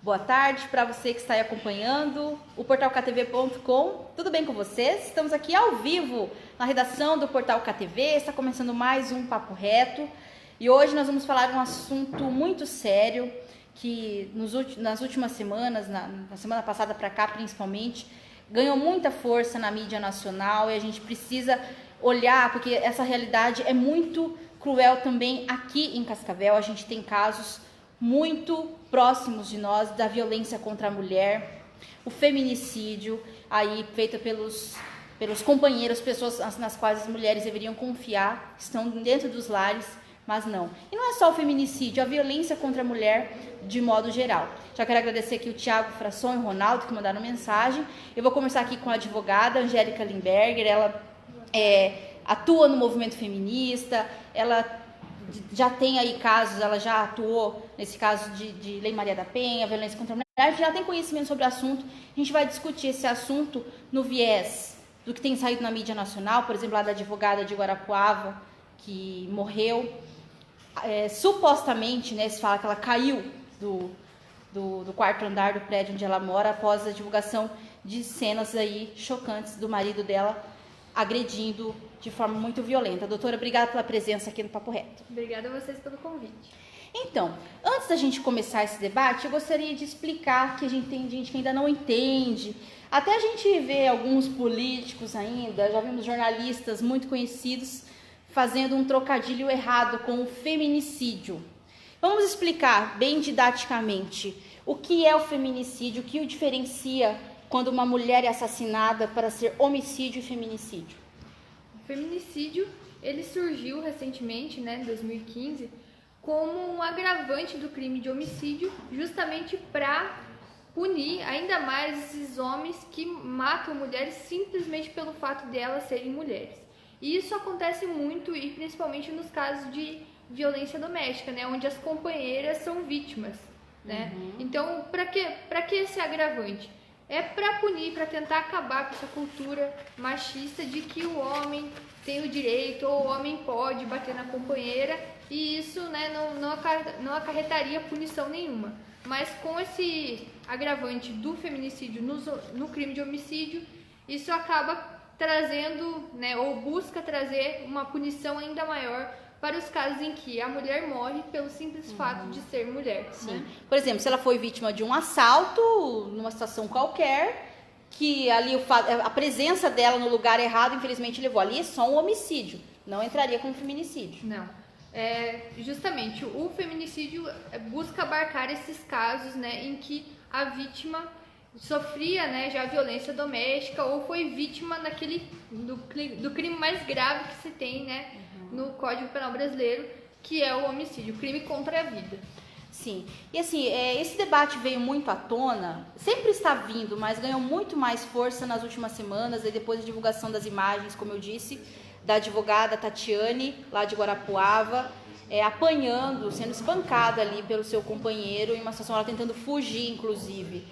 Boa tarde para você que está aí acompanhando o Portal KTV.com. Tudo bem com vocês? Estamos aqui ao vivo na redação do Portal KTV. Está começando mais um Papo Reto. E hoje nós vamos falar de um assunto muito sério que nas últimas semanas, na semana passada para cá principalmente, ganhou muita força na mídia nacional e a gente precisa olhar, porque essa realidade é muito cruel também aqui em Cascavel. A gente tem casos muito próximos de nós da violência contra a mulher, o feminicídio aí feito pelos companheiros, pessoas nas quais as mulheres deveriam confiar, estão dentro dos lares, mas não. E não é só o feminicídio, a violência contra a mulher de modo geral. Já quero agradecer aqui o Thiago Frasson e o Ronaldo que mandaram mensagem. Eu vou começar aqui com a advogada Angélica Limberger. Ela atua no movimento feminista, ela já tem aí casos, ela já atuou nesse caso de Lei Maria da Penha, violência contra a mulher, já tem conhecimento sobre o assunto. A gente vai discutir esse assunto no viés do que tem saído na mídia nacional, por exemplo, lá da advogada de Guarapuava, que morreu, supostamente, né, se fala que ela caiu do quarto andar do prédio onde ela mora após a divulgação de cenas aí chocantes do marido dela agredindo de forma muito violenta. Doutora, obrigada pela presença aqui no Papo Reto. Obrigada a vocês pelo convite. Então, antes da gente começar esse debate, eu gostaria de explicar que a gente tem gente que ainda não entende. Até a gente vê alguns políticos ainda, já vimos jornalistas muito conhecidos fazendo um trocadilho errado com o feminicídio. Vamos explicar bem didaticamente o que é o feminicídio, o que o diferencia quando uma mulher é assassinada para ser homicídio e feminicídio. O feminicídio, ele surgiu recentemente, né, em 2015, como um agravante do crime de homicídio, justamente para punir ainda mais esses homens que matam mulheres simplesmente pelo fato de elas serem mulheres. E isso acontece muito e principalmente nos casos de violência doméstica, né, onde as companheiras são vítimas, né? Então, para que esse agravante? É para punir, para tentar acabar com essa cultura machista de que o homem tem o direito ou o homem pode bater na companheira, e isso, né, não acarretaria punição nenhuma. Mas com esse agravante do feminicídio no crime de homicídio, isso acaba trazendo, né, ou busca trazer uma punição ainda maior para os casos em que a mulher morre pelo simples fato de ser mulher. Sim. Né? Por exemplo, se ela foi vítima de um assalto numa situação qualquer, que ali a presença dela no lugar errado, infelizmente, levou ali, é só um homicídio, não entraria como feminicídio. Não. Justamente, o feminicídio busca abarcar esses casos, né, em que a vítima sofria, né, já violência doméstica ou foi vítima do crime mais grave que se tem, né, no Código Penal brasileiro, que é o homicídio, o crime contra a vida. Sim, e assim, esse debate veio muito à tona, sempre está vindo, mas ganhou muito mais força nas últimas semanas, e depois da divulgação das imagens, como eu disse, da advogada Tatiane, lá de Guarapuava, apanhando, sendo espancada ali pelo seu companheiro, em uma situação, ela tentando fugir, inclusive.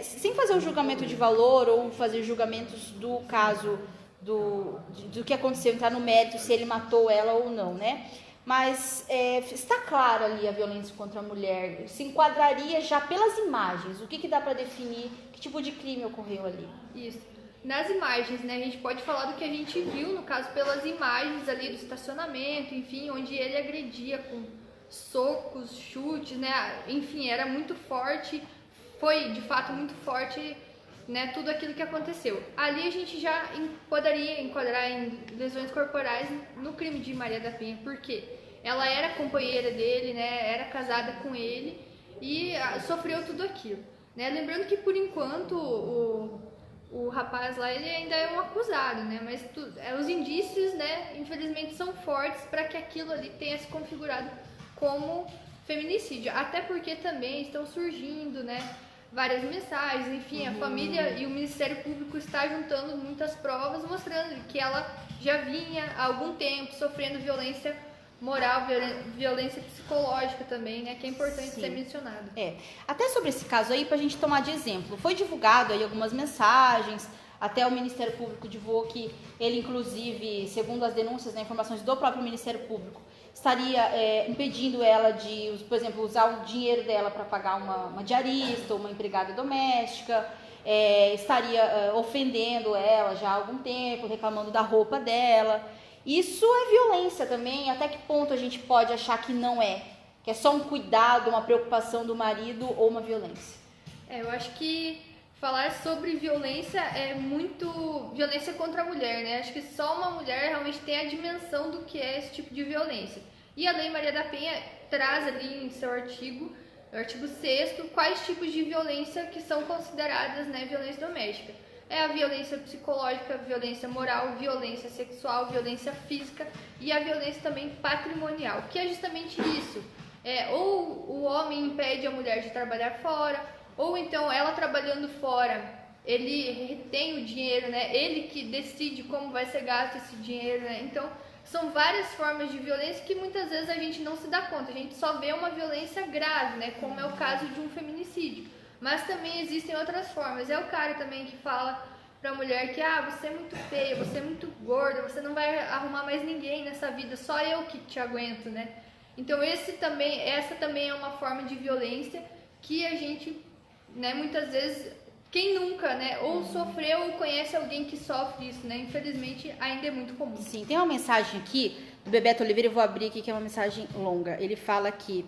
Sem fazer um julgamento de valor ou fazer julgamentos do caso do que aconteceu, entrar no mérito se ele matou ela ou não, né? Mas está clara ali a violência contra a mulher, se enquadraria já pelas imagens, o que dá para definir, que tipo de crime ocorreu ali? Isso. Nas imagens, né, a gente pode falar do que a gente viu, no caso, pelas imagens ali do estacionamento, enfim, onde ele agredia com socos, chutes, né, enfim, era muito forte, foi de fato muito forte, né, tudo aquilo que aconteceu. Ali a gente já poderia enquadrar em lesões corporais no crime de Maria da Penha, porque ela era companheira dele, né, era casada com ele e sofreu tudo aquilo, né? Lembrando que por enquanto o rapaz lá, ele ainda é um acusado, né, mas os indícios, né, infelizmente são fortes para que aquilo ali tenha se configurado como feminicídio, até porque também estão surgindo, né, várias mensagens, enfim, a família e o Ministério Público está juntando muitas provas, mostrando que ela já vinha há algum tempo sofrendo violência moral, violência psicológica também, né, que é importante ser mencionado. Até sobre esse caso aí, para a gente tomar de exemplo, foi divulgado aí algumas mensagens, até o Ministério Público divulgou que ele, inclusive, segundo as denúncias, né, informações do próprio Ministério Público, estaria impedindo ela de, por exemplo, usar o dinheiro dela para pagar uma diarista ou uma empregada doméstica, estaria ofendendo ela já há algum tempo, reclamando da roupa dela. Isso é violência também. Até que ponto a gente pode achar que não é? Que é só um cuidado, uma preocupação do marido ou uma violência? Eu acho que falar sobre violência é muito violência contra a mulher, né? Acho que só uma mulher realmente tem a dimensão do que é esse tipo de violência. E a Lei Maria da Penha traz ali em seu artigo, no artigo 6º, quais tipos de violência que são consideradas, né, violência doméstica. É a violência psicológica, violência moral, violência sexual, violência física e a violência também patrimonial, que é justamente isso. Ou o homem impede a mulher de trabalhar fora, ou então ela trabalhando fora, ele retém o dinheiro, né? Ele que decide como vai ser gasto esse dinheiro, né? Então, são várias formas de violência que muitas vezes a gente não se dá conta. A gente só vê uma violência grave, né? Como é o caso de um feminicídio. Mas também existem outras formas. É o cara também que fala pra mulher que você é muito feia, você é muito gorda, você não vai arrumar mais ninguém nessa vida, só eu que te aguento, né? Então essa também é uma forma de violência que a gente, né, muitas vezes, quem nunca, né, ou sofreu ou conhece alguém que sofre isso, né? Infelizmente ainda é muito comum. Sim, tem uma mensagem aqui do Bebeto Oliveira, eu vou abrir aqui, que é uma mensagem longa. Ele fala aqui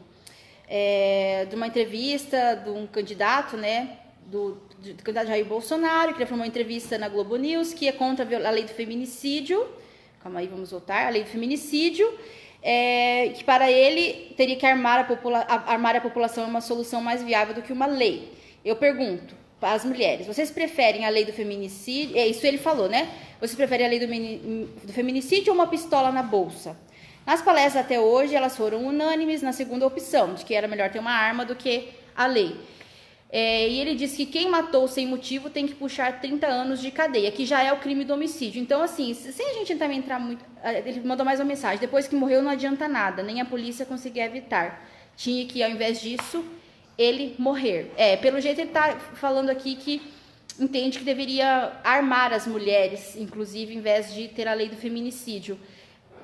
de uma entrevista de um candidato, né, do candidato Jair Bolsonaro, que ele falou uma entrevista na Globo News, que é contra a lei do feminicídio. Calma aí, vamos voltar. A lei do feminicídio, que para ele teria que armar a população é uma solução mais viável do que uma lei. Eu pergunto para as mulheres, vocês preferem a lei do feminicídio? Isso ele falou, né? Vocês preferem a lei do feminicídio ou uma pistola na bolsa? Nas palestras até hoje, elas foram unânimes na segunda opção, de que era melhor ter uma arma do que a lei. E ele disse que quem matou sem motivo tem que puxar 30 anos de cadeia, que já é o crime do homicídio. Então, assim, sem a gente também entrar muito... Ele mandou mais uma mensagem. Depois que morreu, não adianta nada. Nem a polícia conseguia evitar. Tinha que, ao invés disso, ele morrer. Pelo jeito, ele está falando aqui que entende que deveria armar as mulheres, inclusive, em vez de ter a lei do feminicídio.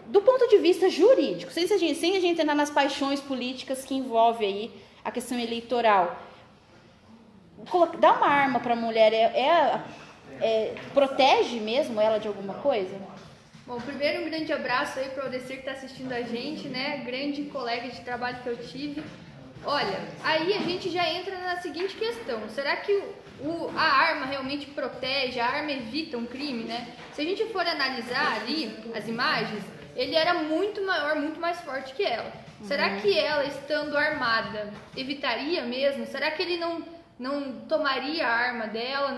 Do ponto de vista jurídico, sem a gente entrar nas paixões políticas que envolve aí a questão eleitoral, dar uma arma para a mulher protege mesmo ela de alguma coisa? Bom, primeiro um grande abraço aí para o Odecir que está assistindo a gente, né? Grande colega de trabalho que eu tive. Olha, aí a gente já entra na seguinte questão: será que a arma realmente protege, a arma evita um crime, né? Se a gente for analisar ali as imagens, ele era muito maior, muito mais forte que ela. Será que ela, estando armada, evitaria mesmo? Será que ele não tomaria a arma dela?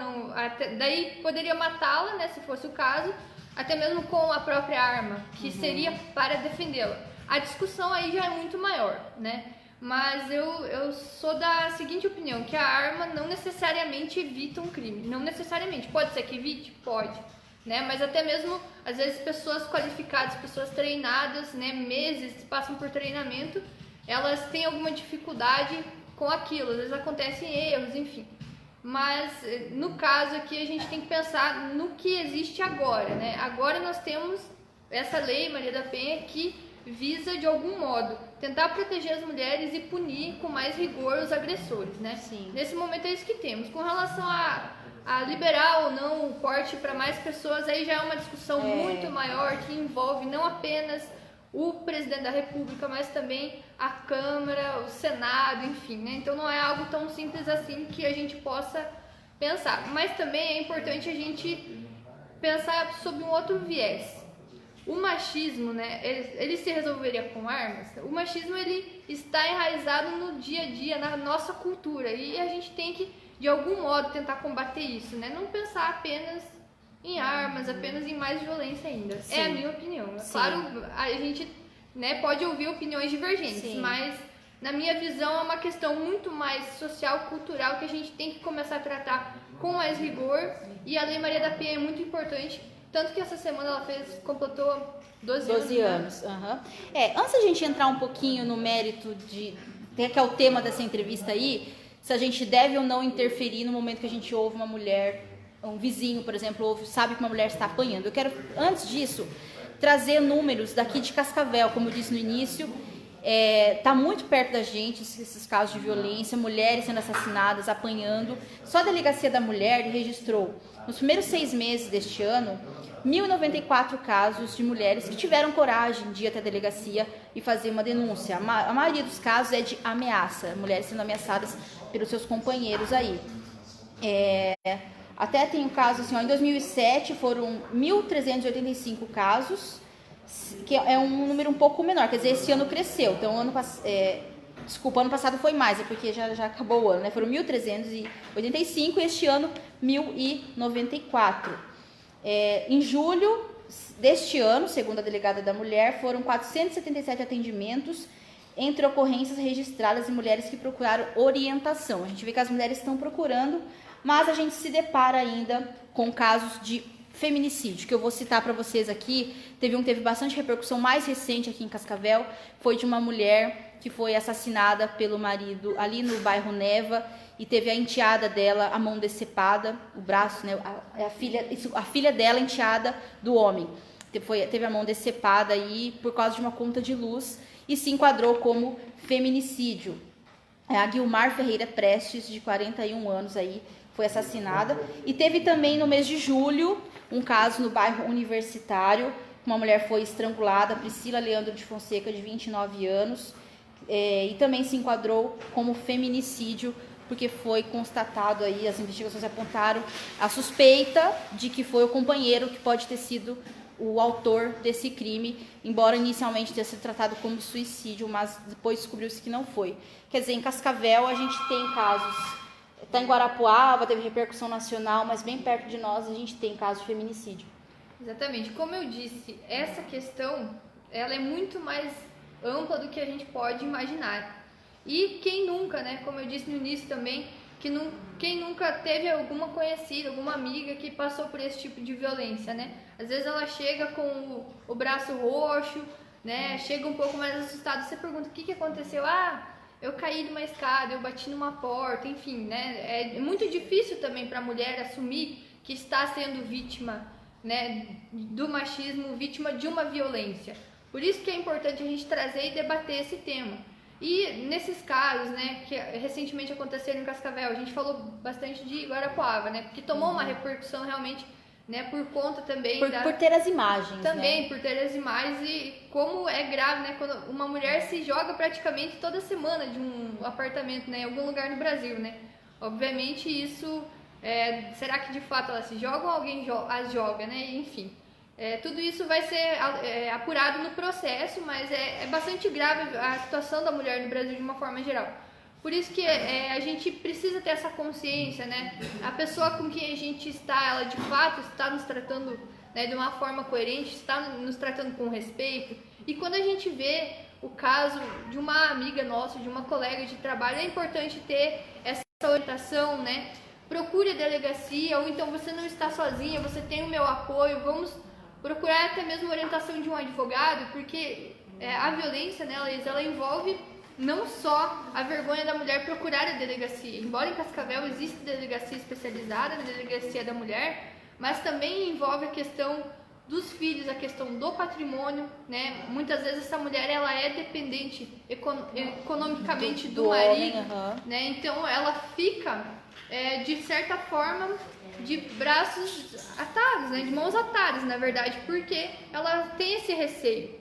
Daí poderia matá-la, né, se fosse o caso, até mesmo com a própria arma, que seria para defendê-la. A discussão aí já é muito maior, né? Mas eu sou da seguinte opinião, que a arma não necessariamente evita um crime. Não necessariamente. Pode ser que evite? Pode. Né? Mas até mesmo, às vezes, pessoas qualificadas, pessoas treinadas, né, meses, passam por treinamento, elas têm alguma dificuldade com aquilo. Às vezes acontecem erros, enfim. Mas, no caso aqui, a gente tem que pensar no que existe agora, né? Agora nós temos essa lei, Maria da Penha, que visa, de algum modo, tentar proteger as mulheres e punir com mais rigor os agressores, né? Sim. Nesse momento é isso que temos. Com relação a liberar ou não o porte para mais pessoas, aí já é uma discussão muito maior, que envolve não apenas o presidente da República, mas também a Câmara, o Senado, enfim, né? Então não é algo tão simples assim que a gente possa pensar. Mas também é importante a gente pensar sobre um outro viés. O machismo, né, ele se resolveria com armas? O machismo, ele está enraizado no dia a dia, na nossa cultura, e a gente tem que, de algum modo, tentar combater isso, né? Não pensar apenas em armas, apenas em mais violência ainda. Sim. É a minha opinião. Sim. Claro, a gente, né, pode ouvir opiniões divergentes, sim, mas na minha visão é uma questão muito mais social, cultural, que a gente tem que começar a tratar com mais rigor, e a Lei Maria da Penha é muito importante. Tanto que essa semana ela completou 12 anos. Uhum. Antes da gente entrar um pouquinho no mérito que é o tema dessa entrevista aí, se a gente deve ou não interferir no momento que a gente ouve uma mulher, um vizinho, por exemplo, sabe que uma mulher está apanhando. Eu quero, antes disso, trazer números daqui de Cascavel, como eu disse no início. Tá muito perto da gente esses casos de violência, mulheres sendo assassinadas, apanhando. Só a Delegacia da Mulher registrou, nos primeiros 6 meses deste ano, 1.094 casos de mulheres que tiveram coragem de ir até a delegacia e fazer uma denúncia. A maioria dos casos é de ameaça, mulheres sendo ameaçadas pelos seus companheiros aí. Até tem um caso assim, em 2007 foram 1.385 casos, que é um número um pouco menor, quer dizer, esse ano cresceu. Então, ano passado foi mais, é porque já acabou o ano, né? Foram 1.385 e este ano 1.094. Em julho deste ano, segundo a delegada da mulher, foram 477 atendimentos entre ocorrências registradas em mulheres que procuraram orientação. A gente vê que as mulheres estão procurando, mas a gente se depara ainda com casos de feminicídio, que eu vou citar para vocês aqui. Teve bastante repercussão mais recente aqui em Cascavel, foi de uma mulher que foi assassinada pelo marido ali no bairro Neva, e teve a enteada dela, a mão decepada, o braço, né, a filha dela enteada do homem. Teve a mão decepada aí por causa de uma conta de luz e se enquadrou como feminicídio. A Guilmar Ferreira Prestes, de 41 anos, aí, foi assassinada. E teve também no mês de julho um caso no bairro Universitário, uma mulher foi estrangulada, Priscila Leandro de Fonseca, de 29 anos, e também se enquadrou como feminicídio, porque foi constatado aí, as investigações apontaram a suspeita de que foi o companheiro que pode ter sido o autor desse crime, embora inicialmente tenha sido tratado como suicídio, mas depois descobriu-se que não foi. Quer dizer, em Cascavel a gente tem casos, está em Guarapuava, teve repercussão nacional, mas bem perto de nós a gente tem casos de feminicídio. Exatamente. Como eu disse, essa questão ela é muito mais ampla do que a gente pode imaginar. E quem nunca, né, como eu disse no início também, quem nunca teve alguma conhecida, alguma amiga que passou por esse tipo de violência, né? Às vezes ela chega com o braço roxo, né? Chega um pouco mais assustada, você pergunta o que aconteceu? Eu caí de uma escada, eu bati numa porta, enfim, né? É muito difícil também para a mulher assumir que está sendo vítima, né, do machismo, vítima de uma violência. Por isso que é importante a gente trazer e debater esse tema. E nesses casos, né, que recentemente aconteceram em Cascavel, a gente falou bastante de Guarapuava, né, porque tomou uma repercussão realmente, né, por conta também por ter as imagens, também, né? por ter as imagens e como é grave, né, quando uma mulher se joga praticamente toda semana de um apartamento, né, em algum lugar no Brasil, né. Obviamente isso, será que de fato ela se joga ou alguém as joga, né, enfim. Tudo isso vai ser apurado no processo, mas é bastante grave a situação da mulher no Brasil de uma forma geral. Por isso que a gente precisa ter essa consciência, né? A pessoa com quem a gente está, ela de fato está nos tratando, né, de uma forma coerente, está nos tratando com respeito. E quando a gente vê o caso de uma amiga nossa, de uma colega de trabalho, é importante ter essa orientação, né? Procure a delegacia, ou então você não está sozinha, você tem o meu apoio, vamos procurar até mesmo a orientação de um advogado, porque a violência, né, ela envolve não só a vergonha da mulher procurar a delegacia. Embora em Cascavel exista delegacia especializada, a delegacia da mulher, mas também envolve a questão dos filhos, a questão do patrimônio, né? Muitas vezes essa mulher ela é dependente economicamente do marido, né? Então ela fica de certa forma de braços atados, né? De mãos atadas, na verdade, porque ela tem esse receio.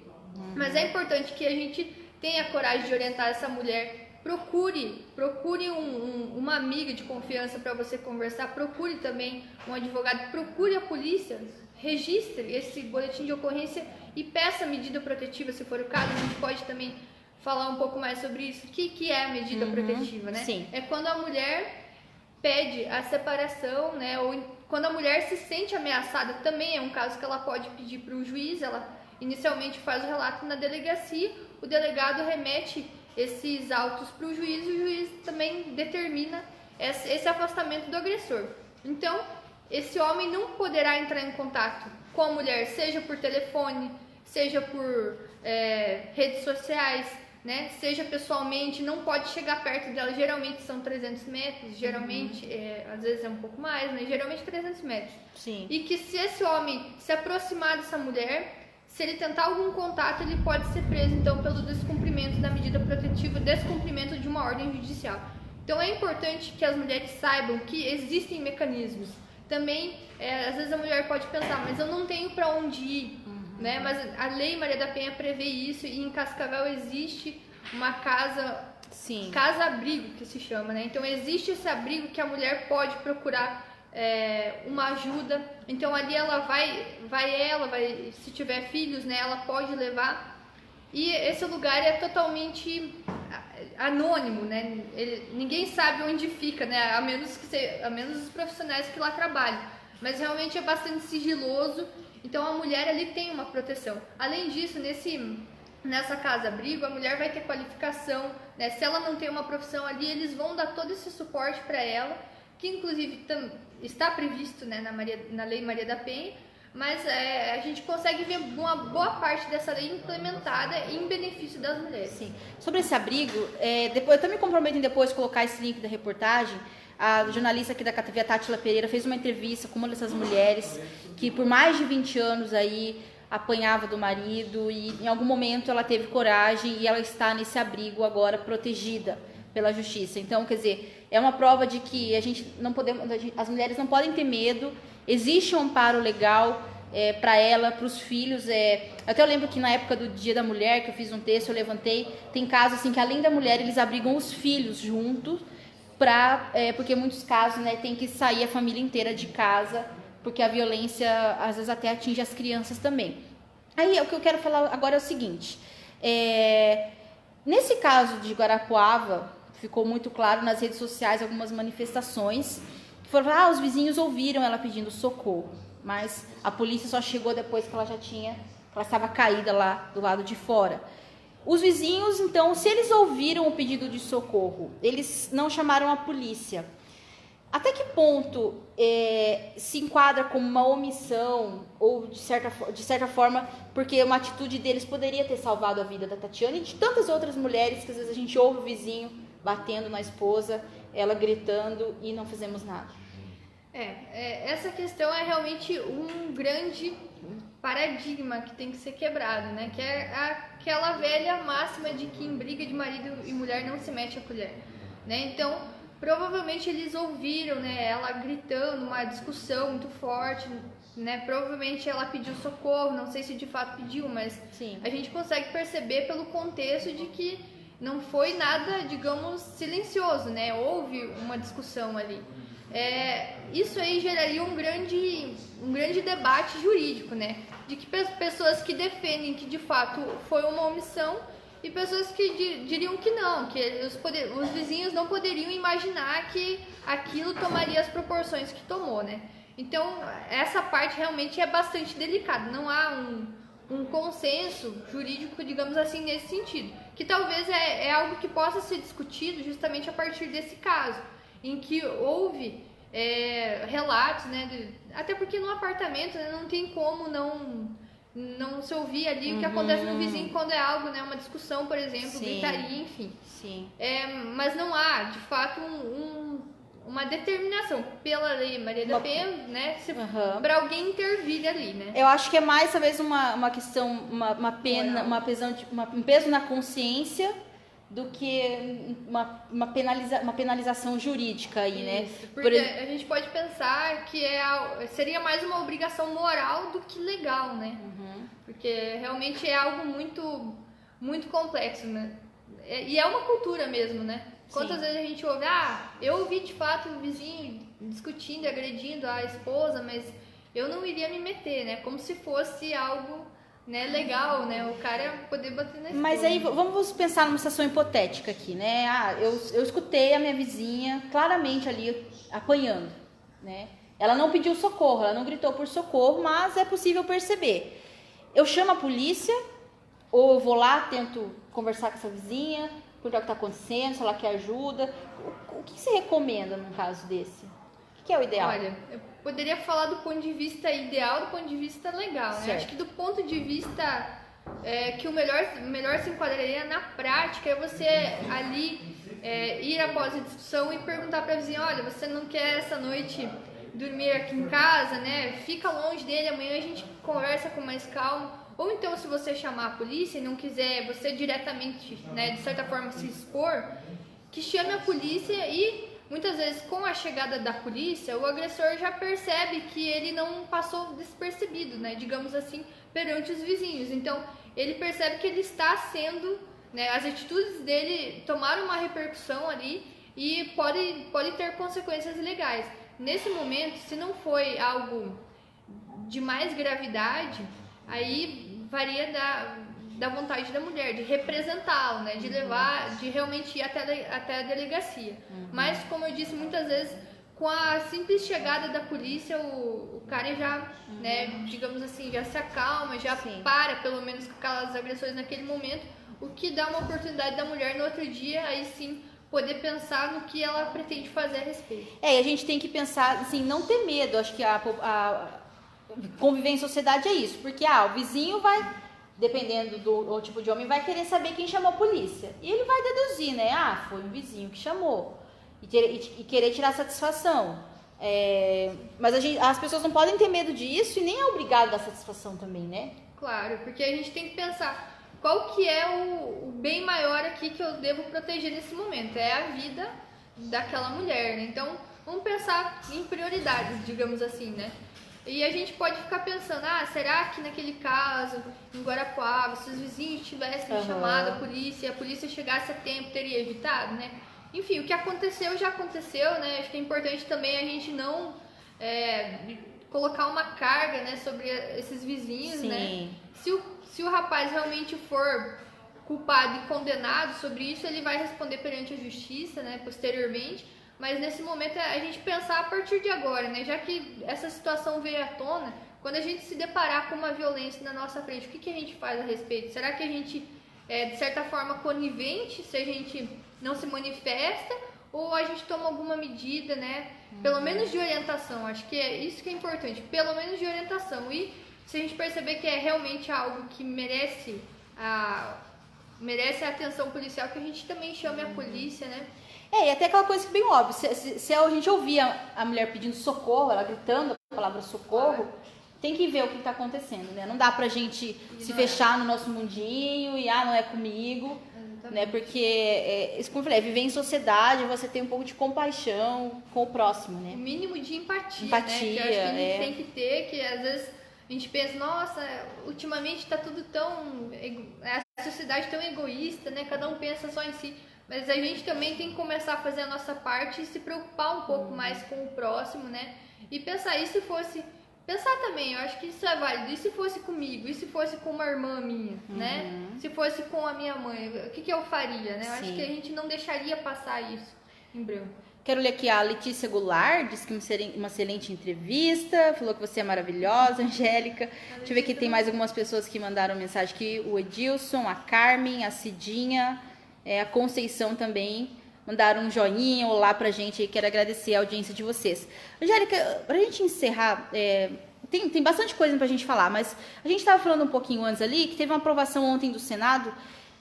Mas é importante que a gente tenha coragem de orientar essa mulher. Procure uma amiga de confiança para você conversar, procure também um advogado, procure a polícia, registre esse boletim de ocorrência e peça medida protetiva, se for o caso. A gente pode também falar um pouco mais sobre isso. O que é a medida protetiva, né? Sim. É quando a mulher pede a separação, né? Ou quando a mulher se sente ameaçada, também é um caso que ela pode pedir para o juiz. Ela inicialmente faz o relato na delegacia, o delegado remete esses autos para o juiz e o juiz também determina esse afastamento do agressor. Então, esse homem não poderá entrar em contato com a mulher, seja por telefone, seja por redes sociais, né? Seja pessoalmente, não pode chegar perto dela. Geralmente são 300 metros, geralmente, às vezes é um pouco mais, mas geralmente 300 metros. Sim. E que se esse homem se aproximar dessa mulher, se ele tentar algum contato, ele pode ser preso, então, pelo descumprimento da medida protetiva, descumprimento de uma ordem judicial. Então, é importante que as mulheres saibam que existem mecanismos. Também, às vezes a mulher pode pensar, mas eu não tenho para onde ir, né? Mas a Lei Maria da Penha prevê isso, e em Cascavel existe uma casa-abrigo, que se chama, né? Então, existe esse abrigo que a mulher pode procurar uma ajuda. Então, ali ela vai, se tiver filhos, né, ela pode levar. E esse lugar é totalmente anônimo, né? Ninguém sabe onde fica, né? A menos os profissionais que lá trabalham. Mas realmente é bastante sigiloso. Então, a mulher ali tem uma proteção. Além disso, nessa casa-abrigo, a mulher vai ter qualificação, né? Se ela não tem uma profissão ali, eles vão dar todo esse suporte para ela, que inclusive está previsto, né, na Lei Maria da Penha, mas a gente consegue ver uma boa parte dessa lei implementada em benefício das mulheres. Sim. Sobre esse abrigo, depois, eu também me comprometo em depois colocar esse link da reportagem. A jornalista aqui da KTV, a Tátila Pereira, fez uma entrevista com uma dessas mulheres que por mais de 20 anos aí apanhava do marido, e em algum momento ela teve coragem e ela está nesse abrigo agora protegida pela justiça. Então, quer dizer, é uma prova de que as mulheres não podem ter medo, existe um amparo legal para ela, para os filhos. Até eu lembro que na época do Dia da Mulher, que eu fiz um texto, eu levantei, tem casos assim que além da mulher, eles abrigam os filhos juntos, porque em muitos casos, né, tem que sair a família inteira de casa, porque a violência às vezes até atinge as crianças também. Aí o que eu quero falar agora é o seguinte, nesse caso de Guarapuava, ficou muito claro nas redes sociais algumas manifestações que foram, os vizinhos ouviram ela pedindo socorro, mas a polícia só chegou depois que ela estava caída lá do lado de fora. Os vizinhos, então, se eles ouviram o pedido de socorro, eles não chamaram a polícia. Até que ponto se enquadra como uma omissão ou de certa forma, porque uma atitude deles poderia ter salvado a vida da Tatiana e de tantas outras mulheres que às vezes a gente ouve o vizinho batendo na esposa, ela gritando e não fizemos nada. Essa questão é realmente um grande paradigma que tem que ser quebrado, né? Que é aquela velha máxima de que em briga de marido e mulher não se mete a colher, né? Então, provavelmente eles ouviram, né, ela gritando, uma discussão muito forte, né? Provavelmente ela pediu socorro, não sei se de fato pediu, mas sim, a gente consegue perceber pelo contexto de que não foi nada, digamos, silencioso, né? Houve uma discussão ali. Isso aí geraria um grande debate jurídico, né? De que pessoas que defendem que de fato foi uma omissão e pessoas que diriam que não, que os vizinhos não poderiam imaginar que aquilo tomaria as proporções que tomou, né? Então, essa parte realmente é bastante delicada. Não há um consenso jurídico, digamos assim, nesse sentido. Que talvez é algo que possa ser discutido justamente a partir desse caso, em que houve relatos, né? Até porque no apartamento, né, não tem como não se ouvir ali o que acontece no vizinho quando é algo, né? Uma discussão, por exemplo, gritaria, enfim. Sim. Mas não há, de fato, uma determinação pela Lei Maria da Penha, né? Para alguém intervir ali, né? Eu acho que é mais, talvez, uma questão, uma pena, um peso na consciência do que uma penalização jurídica aí, né? Porque a gente pode pensar que seria mais uma obrigação moral do que legal, né? Porque realmente é algo muito, muito complexo, né? E é uma cultura mesmo, né? Quantas vezes a gente ouve, eu ouvi de fato o vizinho discutindo, agredindo a esposa, mas eu não iria me meter, né? Como se fosse algo, né, legal, né? O cara poder bater na esposa. Mas aí vamos pensar numa situação hipotética aqui, né? Eu escutei a minha vizinha claramente ali apanhando, né? Ela não pediu socorro, ela não gritou por socorro, mas é possível perceber. Eu chamo a polícia ou eu vou lá, tento conversar com essa vizinha, perguntar o que está acontecendo, se ela quer ajuda. O que você recomenda num caso desse? O que é o ideal? Olha, eu poderia falar do ponto de vista ideal, do ponto de vista legal, né? Acho que do ponto de vista que o melhor se enquadraria na prática é você ali ir após a discussão e perguntar para a vizinha, olha, você não quer essa noite dormir aqui em casa, né? Fica longe dele, amanhã a gente conversa com mais calma. Ou então, se você chamar a polícia e não quiser você diretamente, né, de certa forma se expor, que chame a polícia e muitas vezes com a chegada da polícia, o agressor já percebe que ele não passou despercebido, né, digamos assim, perante os vizinhos. Então, ele percebe que ele está sendo, né, as atitudes dele tomaram uma repercussão ali e pode ter consequências legais. Nesse momento, se não foi algo de mais gravidade, aí varia da vontade da mulher, de representá-lo, né? De levar, de realmente ir até a delegacia. Mas, como eu disse, muitas vezes, com a simples chegada da polícia, o cara já, né, digamos assim, já se acalma, já para, pelo menos, com aquelas agressões naquele momento, o que dá uma oportunidade da mulher no outro dia, aí sim, poder pensar no que ela pretende fazer a respeito. E a gente tem que pensar, assim, não ter medo. Acho que a conviver em sociedade é isso, porque o vizinho vai, dependendo do tipo de homem, vai querer saber quem chamou a polícia. E ele vai deduzir, né? Foi um vizinho que chamou. E querer tirar satisfação. Mas as pessoas não podem ter medo disso e nem é obrigado a dar satisfação também, né? Claro, porque a gente tem que pensar qual que é o bem maior aqui que eu devo proteger nesse momento. É a vida daquela mulher, né? Então, vamos pensar em prioridades, digamos assim, né? E a gente pode ficar pensando, será que naquele caso, em Guarapuava, se os vizinhos tivessem chamado a polícia e a polícia chegasse a tempo, teria evitado, né? Enfim, o que aconteceu já aconteceu, né? Acho que é importante também a gente não colocar uma carga, né, sobre esses vizinhos, né? Se o rapaz realmente for culpado e condenado sobre isso, ele vai responder perante a justiça, né, posteriormente. Mas nesse momento a gente pensar a partir de agora, né? Já que essa situação veio à tona, quando a gente se deparar com uma violência na nossa frente, o que a gente faz a respeito? Será que a gente é, de certa forma, conivente se a gente não se manifesta, ou a gente toma alguma medida, né? Pelo menos de orientação. Acho que é isso que é importante, pelo menos de orientação. E se a gente perceber que é realmente algo que merece a atenção policial, que a gente também chame a polícia, né? E até aquela coisa que bem óbvia, se a gente ouvia a mulher pedindo socorro, ela gritando a palavra socorro, tem que ver o que está acontecendo, né? Não dá pra gente se fechar no nosso mundinho e, não é comigo, né? Porque, como eu falei, viver em sociedade, você tem um pouco de compaixão com o próximo, né? O mínimo de empatia, né? Empatia, Que eu acho que a gente tem que ter, que às vezes a gente pensa, nossa, ultimamente tá tudo tão... a sociedade tão egoísta, né? Cada um pensa só em si. Mas a gente também tem que começar a fazer a nossa parte e se preocupar um pouco mais com o próximo, né? E pensar, e se fosse... Pensar também, eu acho que isso é válido. E se fosse comigo? E se fosse com uma irmã minha, né? Se fosse com a minha mãe, o que eu faria, né? Eu acho que a gente não deixaria passar isso em branco. Quero ler aqui a Letícia Goulart, disse que uma excelente entrevista, falou que você é maravilhosa, Angélica. Deixa eu ver aqui, tem mais algumas pessoas que mandaram mensagem aqui. O Edilson, a Carmen, a Cidinha, a Conceição também mandaram um joinha, olá pra gente aí, quero agradecer a audiência de vocês. Angélica, pra gente encerrar, tem bastante coisa pra gente falar, mas a gente estava falando um pouquinho antes ali, que teve uma aprovação ontem do Senado,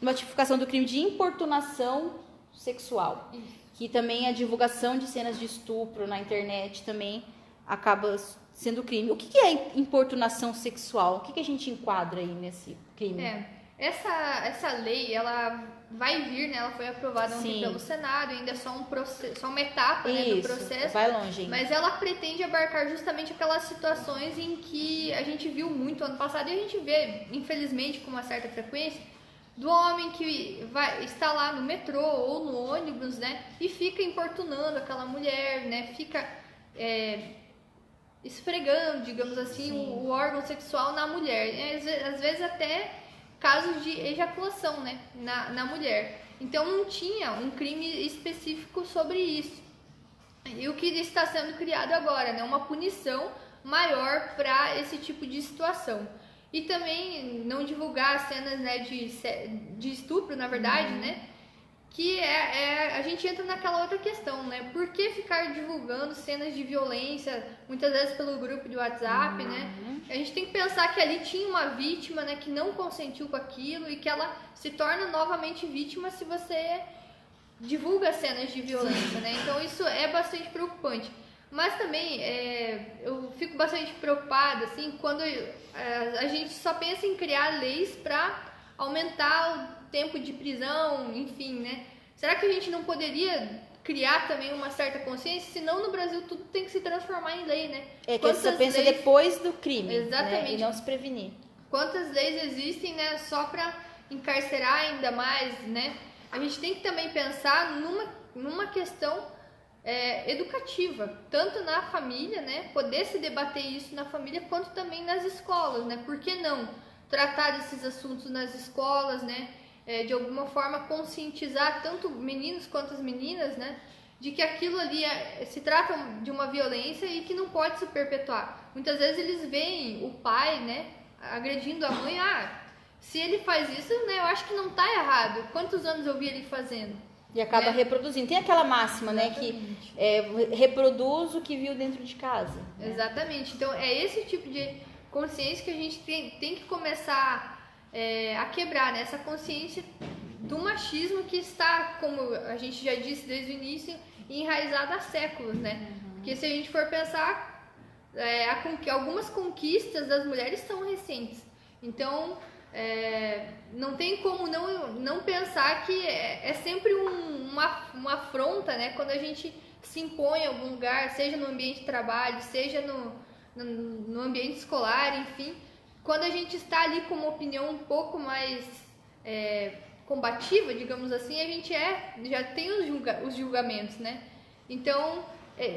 uma tipificação do crime de importunação sexual, que também a divulgação de cenas de estupro na internet também acaba sendo crime. O que é importunação sexual? O que a gente enquadra aí nesse crime? Essa lei, ela vai vir, né? Ela foi aprovada ontem pelo Senado, ainda é só uma etapa, né, do processo. Vai longe ainda. Mas ela pretende abarcar justamente aquelas situações em que a gente viu muito ano passado e a gente vê, infelizmente, com uma certa frequência, do homem que está lá no metrô ou no ônibus, né? E fica importunando aquela mulher, né? Fica esfregando, digamos assim, o órgão sexual na mulher. Às vezes até casos de ejaculação, né, na mulher. Então não tinha um crime específico sobre isso. E o que está sendo criado agora, né, uma punição maior para esse tipo de situação. E também não divulgar cenas, né, de estupro, na verdade, né, que a gente entra naquela outra questão, né? Por que ficar divulgando cenas de violência, muitas vezes pelo grupo de WhatsApp, né? A gente tem que pensar que ali tinha uma vítima, né, que não consentiu com aquilo e que ela se torna novamente vítima se você divulga cenas de violência, né? Então isso é bastante preocupante. Mas também eu fico bastante preocupada assim, quando a gente só pensa em criar leis para aumentar o tempo de prisão, enfim, né? Será que a gente não poderia criar também uma certa consciência? Senão no Brasil tudo tem que se transformar em lei, né? É que você pensa depois do crime, exatamente, né? E não se prevenir. Quantas leis existem, né, só para encarcerar ainda mais, né? A gente tem que também pensar numa questão educativa, tanto na família, né? Poder se debater isso na família, quanto também nas escolas, né? Por que não tratar desses assuntos nas escolas, né? De alguma forma conscientizar tanto meninos quanto as meninas, né? De que aquilo ali se trata de uma violência e que não pode se perpetuar. Muitas vezes eles veem o pai, né, agredindo a mãe. Se ele faz isso, né, eu acho que não tá errado. Quantos anos eu vi ele fazendo? E acaba reproduzindo. Tem aquela máxima, né, que reproduz o que viu dentro de casa. Né? Exatamente. Então, é esse tipo de consciência que a gente tem que começar a quebrar, né? Essa consciência do machismo que está, como a gente já disse desde o início, enraizado há séculos, né? Porque se a gente for pensar, algumas conquistas das mulheres são recentes. Então, não tem como não pensar que é sempre uma afronta, né? Quando a gente se impõe em algum lugar, seja no ambiente de trabalho, seja no ambiente escolar, enfim. Quando a gente está ali com uma opinião um pouco mais combativa, digamos assim, a gente já tem os julgamentos, né? Então,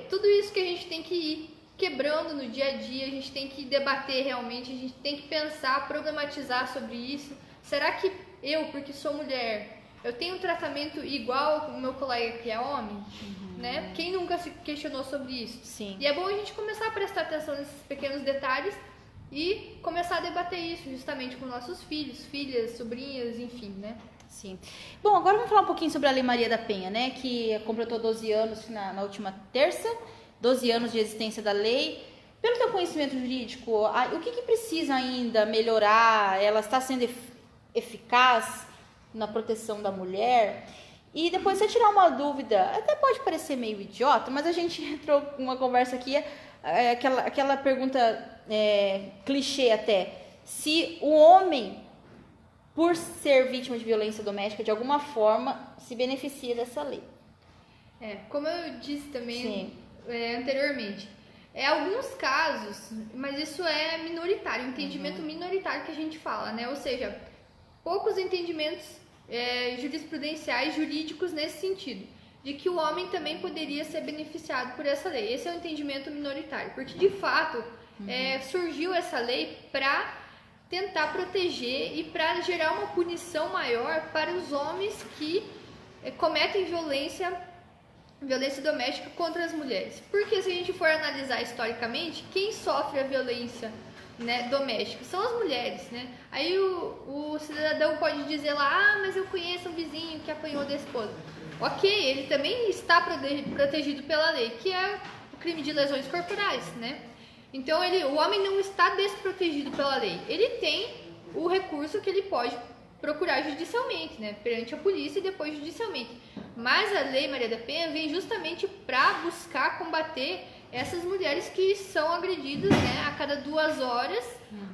tudo isso que a gente tem que ir quebrando no dia a dia, a gente tem que debater realmente, a gente tem que pensar, problematizar sobre isso. Será que eu, porque sou mulher, eu tenho um tratamento igual ao meu colega que é homem? Né? Quem nunca se questionou sobre isso? Sim. E é bom a gente começar a prestar atenção nesses pequenos detalhes e começar a debater isso justamente com nossos filhos, filhas, sobrinhas, enfim, né? Sim. Bom, agora vamos falar um pouquinho sobre a Lei Maria da Penha, né? Que completou 12 anos na última terça, 12 anos de existência da lei. Pelo teu conhecimento jurídico, o que precisa ainda melhorar? Ela está sendo eficaz na proteção da mulher? E depois, se eu tirar uma dúvida, até pode parecer meio idiota, mas a gente entrou numa conversa aqui, aquela pergunta clichê até. Se o homem, por ser vítima de violência doméstica, de alguma forma, se beneficia dessa lei. Como eu disse também anteriormente, alguns casos, mas isso é minoritário, um entendimento minoritário que a gente fala, né? Ou seja, poucos entendimentos jurisprudenciais, jurídicos nesse sentido, de que o homem também poderia ser beneficiado por essa lei. Esse é o entendimento minoritário, porque de fato surgiu essa lei para tentar proteger e para gerar uma punição maior para os homens que cometem violência doméstica contra as mulheres. Porque se a gente for analisar historicamente, quem sofre a violência, né, doméstica são as mulheres, né? Aí o cidadão pode dizer lá, mas eu conheço um vizinho que apanhou da esposa. Ok, ele também está protegido pela lei, que é o crime de lesões corporais, né? Então o homem não está desprotegido pela lei. Ele tem o recurso que ele pode procurar judicialmente, né? Perante a polícia e depois judicialmente. Mas a Lei Maria da Penha vem justamente para buscar combater essas mulheres que são agredidas, né? A cada 2 horas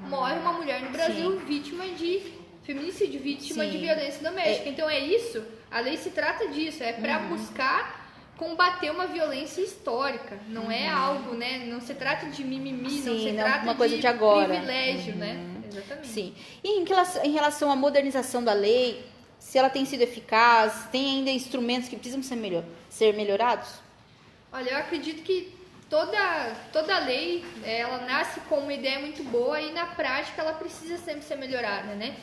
morre uma mulher no Brasil vítima de feminicídio, vítima de violência doméstica. Então isso, a lei se trata disso, para buscar combater uma violência histórica. Não é algo, né? Não se trata de mimimi, não se trata uma coisa de agora. Privilégio, né? Exatamente. Sim. E em relação à modernização da lei, se ela tem sido eficaz, tem ainda instrumentos que precisam ser melhorados? Olha, eu acredito que toda lei, ela nasce com uma ideia muito boa e na prática ela precisa sempre ser melhorada, né?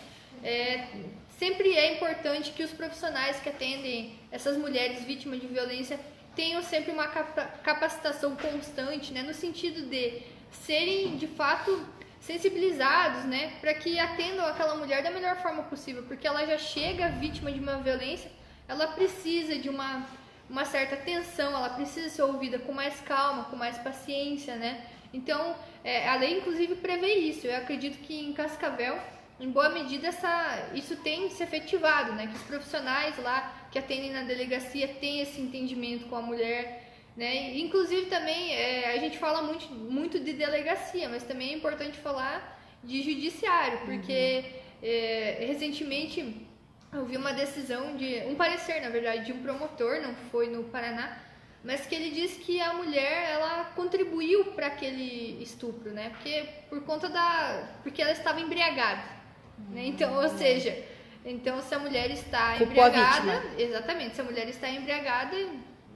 Sempre é importante que os profissionais que atendem essas mulheres vítimas de violência tenham sempre uma capacitação constante, né? No sentido de serem, de fato, sensibilizados, né? Para que atendam aquela mulher da melhor forma possível, porque ela já chega vítima de uma violência, ela precisa de uma certa atenção, ela precisa ser ouvida com mais calma, com mais paciência, né? Então, a lei, inclusive, prevê isso. Eu acredito que em Cascavel, em boa medida, isso tem se efetivado, né? Que os profissionais lá que atendem na delegacia têm esse entendimento com a mulher, né? Inclusive também a gente fala muito de delegacia, mas também é importante falar de judiciário, porque recentemente eu vi uma decisão um parecer, na verdade, de um promotor, não foi no Paraná, mas que ele disse que a mulher, ela contribuiu para aquele estupro, né? Porque ela estava embriagada, né? Então, ou seja, se a mulher está embriagada, exatamente, se a mulher está embriagada,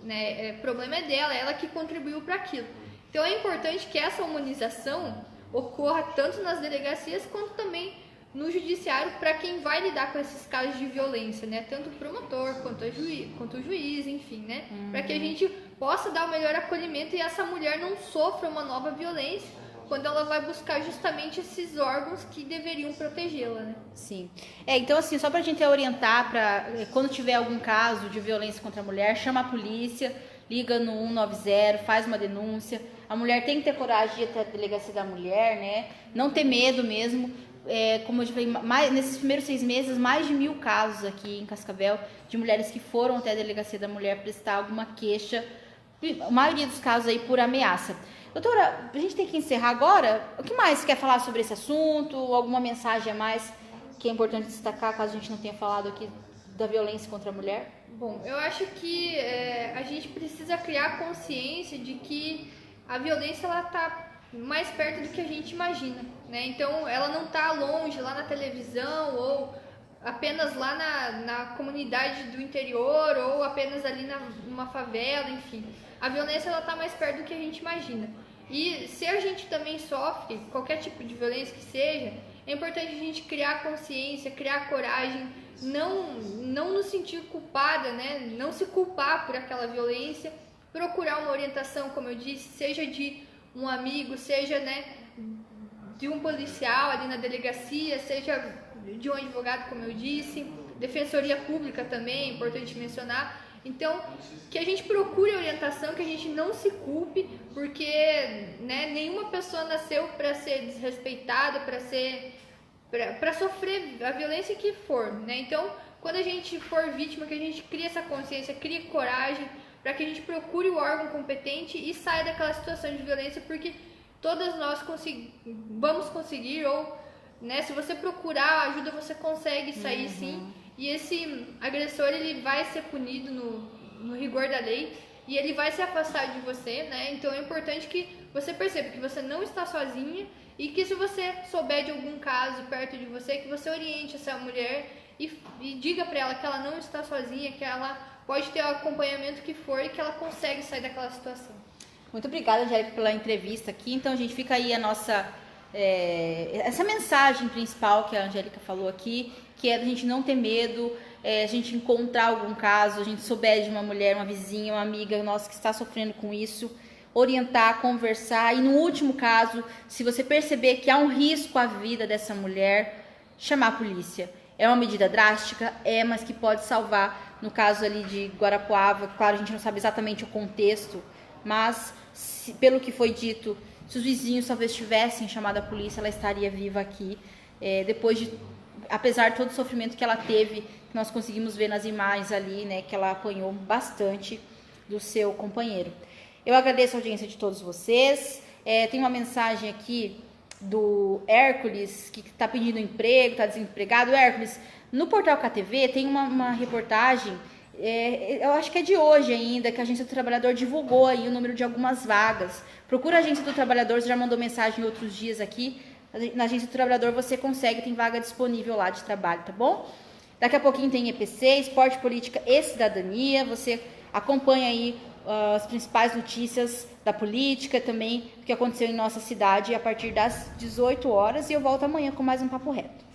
né, problema é dela, ela que contribuiu para aquilo. Então é importante que essa humanização ocorra tanto nas delegacias quanto também no judiciário para quem vai lidar com esses casos de violência, né? Tanto o promotor quanto o juiz, enfim, né? Para que a gente possa dar o melhor acolhimento e essa mulher não sofra uma nova violência quando ela vai buscar justamente esses órgãos que deveriam protegê-la, né? Sim. Então assim, só pra gente orientar, quando tiver algum caso de violência contra a mulher, chama a polícia, liga no 190, faz uma denúncia. A mulher tem que ter coragem de ir até a delegacia da mulher, né? Não ter medo mesmo. Como eu já falei, nesses primeiros 6 meses, mais de 1000 casos aqui em Cascavel de mulheres que foram até a delegacia da mulher prestar alguma queixa, a maioria dos casos aí por ameaça. Doutora, a gente tem que encerrar agora. O que mais você quer falar sobre esse assunto? Alguma mensagem a mais que é importante destacar, caso a gente não tenha falado aqui da violência contra a mulher? Bom, eu acho que a gente precisa criar consciência de que a violência ela está mais perto do que a gente imagina, né? Então, ela não está longe, lá na televisão, ou apenas lá na comunidade do interior, ou apenas ali numa favela, enfim. A violência, ela está mais perto do que a gente imagina. E se a gente também sofre qualquer tipo de violência que seja, é importante a gente criar consciência, criar coragem, não nos sentir culpada, né? Não se culpar por aquela violência, procurar uma orientação, como eu disse, seja de um amigo, seja, né, de um policial ali na delegacia, seja de um advogado, como eu disse, defensoria pública também, é importante mencionar. Então, que a gente procure orientação, que a gente não se culpe, porque, né, nenhuma pessoa nasceu para ser desrespeitada, para sofrer a violência que for, né? Então, quando a gente for vítima, que a gente crie essa consciência, crie coragem, para que a gente procure o órgão competente e saia daquela situação de violência, porque todas nós vamos conseguir, ou, né, se você procurar ajuda, você consegue sair sim, e esse agressor, ele vai ser punido no rigor da lei, e ele vai se afastar de você, né? Então é importante que você perceba que você não está sozinha, e que se você souber de algum caso perto de você, que você oriente essa mulher e diga para ela que ela não está sozinha, que ela pode ter o acompanhamento que for e que ela consegue sair daquela situação. Muito obrigada, Angélica, pela entrevista aqui. Então, a gente fica aí essa mensagem principal que a Angélica falou aqui, que é a gente não ter medo, a gente encontrar algum caso, a gente souber de uma mulher, uma vizinha, uma amiga nossa que está sofrendo com isso, orientar, conversar. E no último caso, se você perceber que há um risco à vida dessa mulher, chamar a polícia. É uma medida drástica, mas que pode salvar. No caso ali de Guarapuava, claro, a gente não sabe exatamente o contexto, mas pelo que foi dito, se os vizinhos talvez tivessem chamado a polícia, ela estaria viva aqui, apesar de todo o sofrimento que ela teve, que nós conseguimos ver nas imagens ali, né, que ela apanhou bastante do seu companheiro. Eu agradeço a audiência de todos vocês. Tem uma mensagem aqui do Hércules, que está pedindo emprego, está desempregado. Hércules, no portal KTV tem uma reportagem, eu acho que é de hoje ainda, que a Agência do Trabalhador divulgou aí o número de algumas vagas. Procura a Agência do Trabalhador, você já mandou mensagem outros dias aqui. Na Agência do Trabalhador você consegue, tem vaga disponível lá de trabalho, tá bom? Daqui a pouquinho tem EPC, Esporte, Política e Cidadania. Você acompanha aí as principais notícias da política, também o que aconteceu em nossa cidade a partir das 18 horas. E eu volto amanhã com mais um Papo Reto.